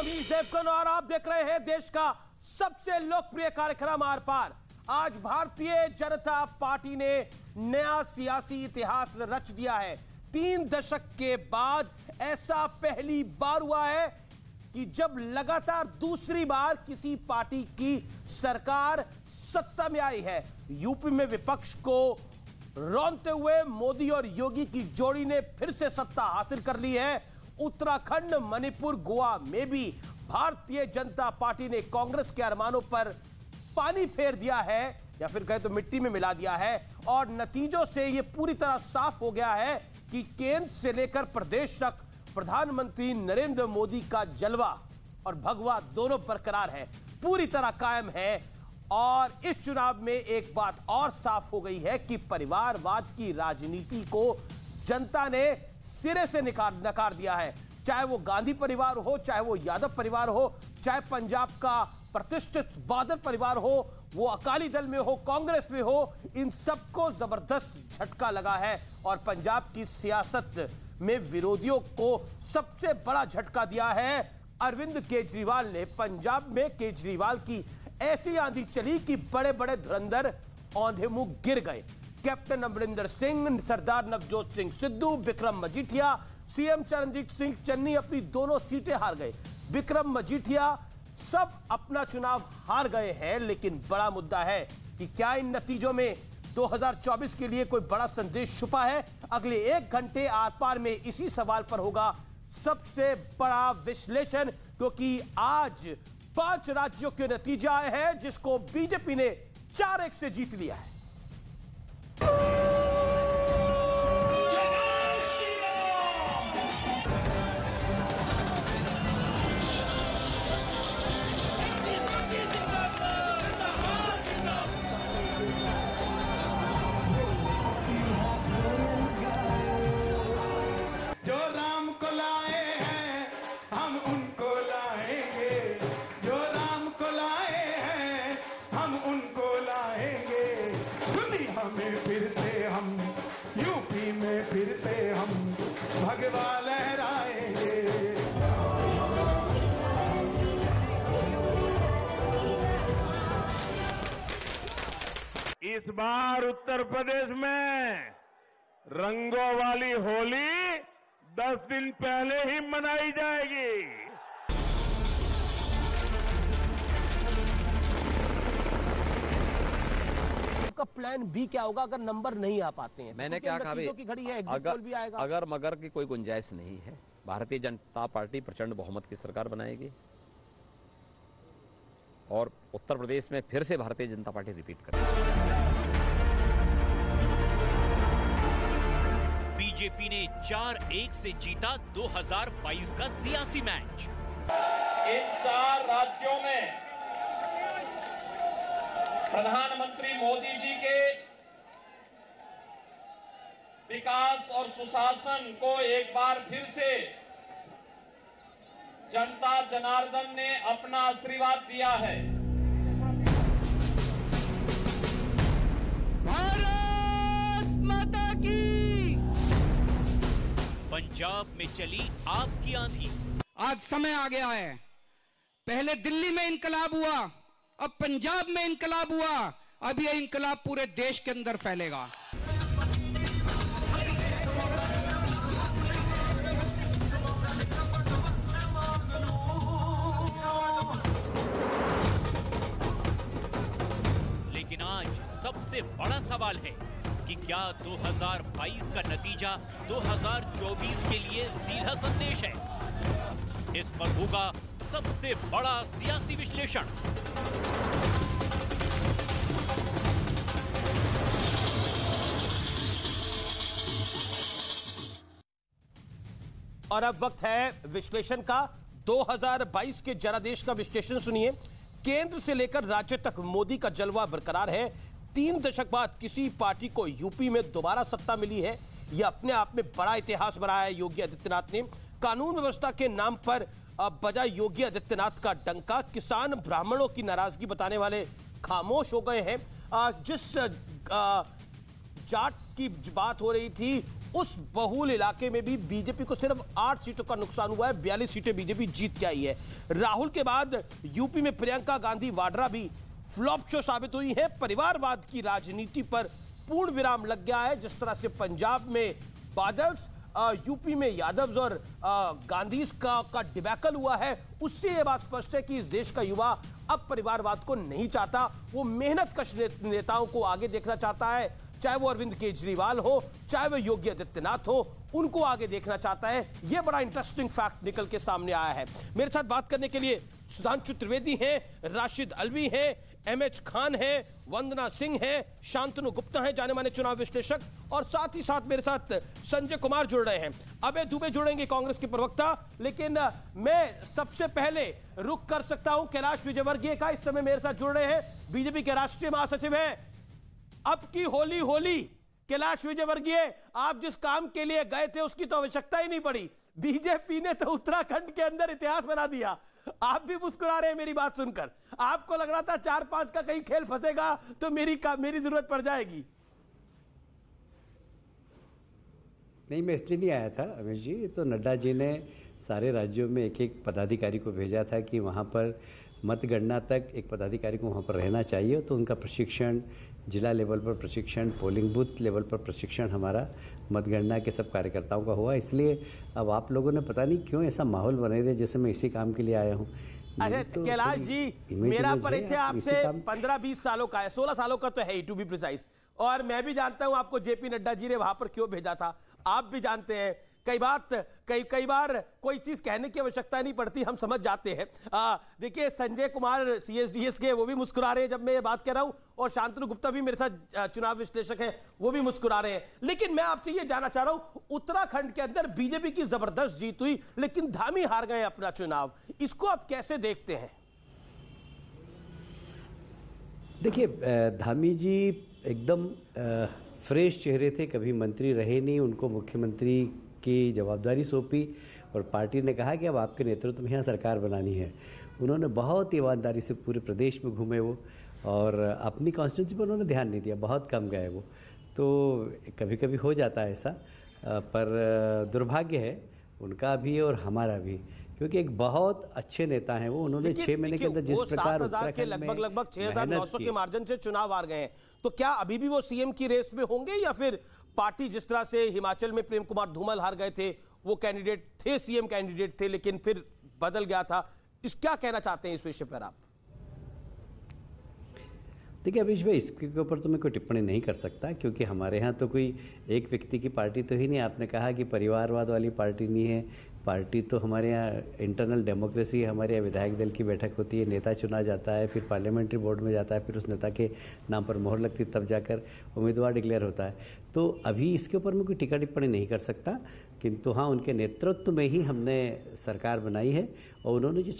अवनीश देवगन और आप देख रहे हैं देश का सबसे लोकप्रिय कार्यक्रम आर पार। आज भारतीय जनता पार्टी ने नया सियासी इतिहास रच दिया है। 3 दशक के बाद ऐसा पहली बार हुआ है कि जब लगातार दूसरी बार किसी पार्टी की सरकार सत्ता में आई है। यूपी में विपक्ष को रौंदते हुए मोदी और योगी की जोड़ी ने फिर से सत्ता हासिल कर ली है। उत्तराखंड, मणिपुर, गोवा में भी भारतीय जनता पार्टी ने कांग्रेस के अरमानों पर पानी फेर दिया है या फिर कहे तो मिट्टी में मिला दिया है। और नतीजों से यह पूरी तरह साफ हो गया है कि केंद्र से लेकर प्रदेश तक प्रधानमंत्री नरेंद्र मोदी का जलवा और भगवा दोनों बरकरार है, पूरी तरह कायम है। और इस चुनाव में एक बात और साफ हो गई है कि परिवारवाद की राजनीति को जनता ने सिरे से नकार दिया है। चाहे वो गांधी परिवार हो, चाहे वो यादव परिवार हो, चाहे पंजाब का प्रतिष्ठित बादल परिवार हो, वो अकाली दल में हो, कांग्रेस में हो, इन सबको जबरदस्त झटका लगा है। और पंजाब की सियासत में विरोधियों को सबसे बड़ा झटका दिया है अरविंद केजरीवाल ने। पंजाब में केजरीवाल की ऐसी आंधी चली कि बड़े बड़े धुरंधर औंधे मुंह गिर गए। कैप्टन अमरिंदर सिंह, सरदार नवजोत सिंह सिद्धू, विक्रम मजीठिया, सीएम चरणजीत सिंह चन्नी अपनी दोनों सीटें हार गए। विक्रम मजीठिया सब अपना चुनाव हार गए हैं, लेकिन बड़ा मुद्दा है कि क्या इन नतीजों में 2024 के लिए कोई बड़ा संदेश छुपा है। अगले 1 घंटे आर पार में इसी सवाल पर होगा सबसे बड़ा विश्लेषण, क्योंकि आज 5 राज्यों के नतीजे आए हैं जिसको बीजेपी ने 4-1 से जीत लिया है। यूपी में फिर से हम भगवा लहराएंगे। इस बार उत्तर प्रदेश में रंगों वाली होली 10 दिन पहले ही मनाई जाएगी। का प्लान बी क्या होगा अगर नंबर नहीं आ पाते हैं? मैंने क्या कहा, अगर मगर की कोई गुंजाइश नहीं है। भारतीय जनता पार्टी प्रचंड बहुमत की सरकार बनाएगी और उत्तर प्रदेश में फिर से भारतीय जनता पार्टी रिपीट करेगी। बीजेपी ने 4-1 से जीता 2022 का सियासी मैच। इन 4 राज्यों में प्रधानमंत्री मोदी जी के विकास और सुशासन को एक बार फिर से जनता जनार्दन ने अपना आशीर्वाद दिया है। भारत माता की। पंजाब में चली आपकी आंधी। आज समय आ गया है। पहले दिल्ली में इंकलाब हुआ, अब पंजाब में इंकलाब हुआ, अब यह इंकलाब पूरे देश के अंदर फैलेगा। लेकिन आज सबसे बड़ा सवाल है कि क्या 2022 का नतीजा 2024 के लिए सीधा संदेश है। इस पर होगा सबसे बड़ा सियासी विश्लेषण। और अब वक्त है विश्लेषण का। 2022 के जनादेश का विश्लेषण सुनिए। केंद्र से लेकर राज्य तक मोदी का जलवा बरकरार है। 3 दशक बाद किसी पार्टी को यूपी में दोबारा सत्ता मिली है। यह अपने आप में बड़ा इतिहास बनाया है योगी आदित्यनाथ ने। कानून व्यवस्था के नाम पर बजा योगी आदित्यनाथ का डंका। किसान ब्राह्मणों की नाराजगी बताने वाले खामोश हो गए हैं। जिस जाट की बात हो रही थी उस बहुल इलाके में भी बीजेपी को सिर्फ 8 सीटों का नुकसान हुआ है, 42 सीटें बीजेपी जीत के आई है। राहुल के बाद यूपी में प्रियंका गांधी वाड्रा भी फ्लॉप शो साबित हुई है। परिवारवाद की राजनीति पर पूर्ण विराम लग गया है। जिस तरह से पंजाब में बादल्स, यूपी में यादव्स और गांधी का डिबैकल हुआ है, उससे यह बात स्पष्ट है कि इस देश का युवा अब परिवारवाद को नहीं चाहता। वो मेहनतकश नेताओं को आगे देखना चाहता है, चाहे वो अरविंद केजरीवाल हो, चाहे वो योगी आदित्यनाथ हो, उनको आगे देखना चाहता है। यह बड़ा इंटरेस्टिंग फैक्ट निकल के सामने आया है। मेरे साथ बात करने के लिए सुधांशु त्रिवेदी हैं, राशिद अलवी हैं, एमएच खान है, वंदना सिंह है, शांतनु गुप्ता है, जाने माने चुनाव विश्लेषक, और साथ ही साथ मेरे साथ संजय कुमार जुड़ रहे हैं। अभय दुबे जुड़ेंगे, कांग्रेस के प्रवक्ता। लेकिन मैं सबसे पहले रुक कर सकता हूं कैलाश विजयवर्गीय का, इस समय मेरे साथ जुड़ रहे हैं, बीजेपी के राष्ट्रीय महासचिव हैं। अब की होली होली कैलाश विजयवर्गीय, आप जिस काम के लिए गए थे उसकी तो आवश्यकता ही नहीं पड़ी, बीजेपी ने तो उत्तराखंड के अंदर इतिहास बना दिया। आप भी मुस्कुरा रहे हैं मेरी बात सुनकर। आपको लग रहा था 4-5 का कहीं खेल फंसेगा तो मेरी जरूरत पड़ जाएगी। नहीं, मैं इसलिए नहीं आया था अमित जी। तो नड्डा जी ने सारे राज्यों में एक एक पदाधिकारी को भेजा था कि वहाँ पर मतगणना तक एक पदाधिकारी को वहाँ पर रहना चाहिए। तो उनका प्रशिक्षण, जिला लेवल पर प्रशिक्षण, पोलिंग बूथ लेवल पर प्रशिक्षण हमारा मतगणना के सब कार्यकर्ताओं का हुआ। इसलिए अब आप लोगों ने पता नहीं क्यों ऐसा माहौल बना दिया जैसे मैं इसी काम के लिए आया हूँ। अरे तो कैलाश जी, मेरा परिचय आपसे 15-20 सालों का है, 16 सालों का तो है ही टू बी प्रिसाइज, और मैं भी जानता हूं आपको जेपी नड्डा जी ने वहां पर क्यों भेजा था। आप भी जानते हैं कई बार कोई चीज कहने की आवश्यकता नहीं पड़ती, हम समझ जाते हैं। देखिए संजय कुमार सीएसडीएस के वो भी मुस्कुरा रहे हैं जब मैं ये बात कर रहा हूं, और शांतनु गुप्ता भी मेरे साथ चुनाव विश्लेषक हैं, वो भी मुस्कुरा रहे हैं। लेकिन मैं आपसे ये जानना चाह रहा हूं, उत्तराखंड के अंदर बीजेपी की जबरदस्त जीत हुई लेकिन धामी हार गए अपना चुनाव, इसको आप कैसे देखते हैं? देखिए, धामी जी एकदम फ्रेश चेहरे थे, कभी मंत्री रहे नहीं, उनको मुख्यमंत्री की जवाबदारी सौंपी और पार्टी ने कहा कि अब आपके नेतृत्व में यहाँ सरकार बनानी है। उन्होंने बहुत ईमानदारी से पूरे प्रदेश में घूमे वो, और अपनी कॉन्स्टिट्यूंसी पर उन्होंने ध्यान नहीं दिया, बहुत कम गए वो। तो कभी कभी हो जाता है ऐसा, पर दुर्भाग्य है उनका भी और हमारा भी, क्योंकि एक बहुत अच्छे नेता हैं वो। उन्होंने 6 महीने के अंदर जिस प्रकार 7,000 के लगभग 6,900 के मार्जिन से चुनाव हार गए हैं, तो क्या अभी भी वो सीएम की रेस में होंगे, या फिर पार्टी जिस तरह से हिमाचल में प्रेम कुमार धूमल हार गए थे, वो कैंडिडेट थे, सीएम कैंडिडेट थे, लेकिन फिर बदल गया था, क्या कहना चाहते हैं इस विषय पर आप? देखिए अभिष भाई, इसके ऊपर तो मैं कोई टिप्पणी नहीं कर सकता, क्योंकि हमारे यहाँ तो कोई एक व्यक्ति की पार्टी तो ही नहीं। आपने कहा कि परिवारवाद वाली पार्टी नहीं है, पार्टी तो हमारे यहाँ इंटरनल डेमोक्रेसी, हमारे यहाँ विधायक दल की बैठक होती है, नेता चुना जाता है, फिर पार्लियामेंट्री बोर्ड में जाता है, फिर उस नेता के नाम पर मोहर लगती तब जाकर उम्मीदवार डिक्लेयर होता है। तो अभी इसके ऊपर मैं कोई टीका टिप्पणी नहीं कर सकता, किंतु हाँ, उनके नेतृत्व में ही हमने सरकार बनाई है, और उन्होंने जो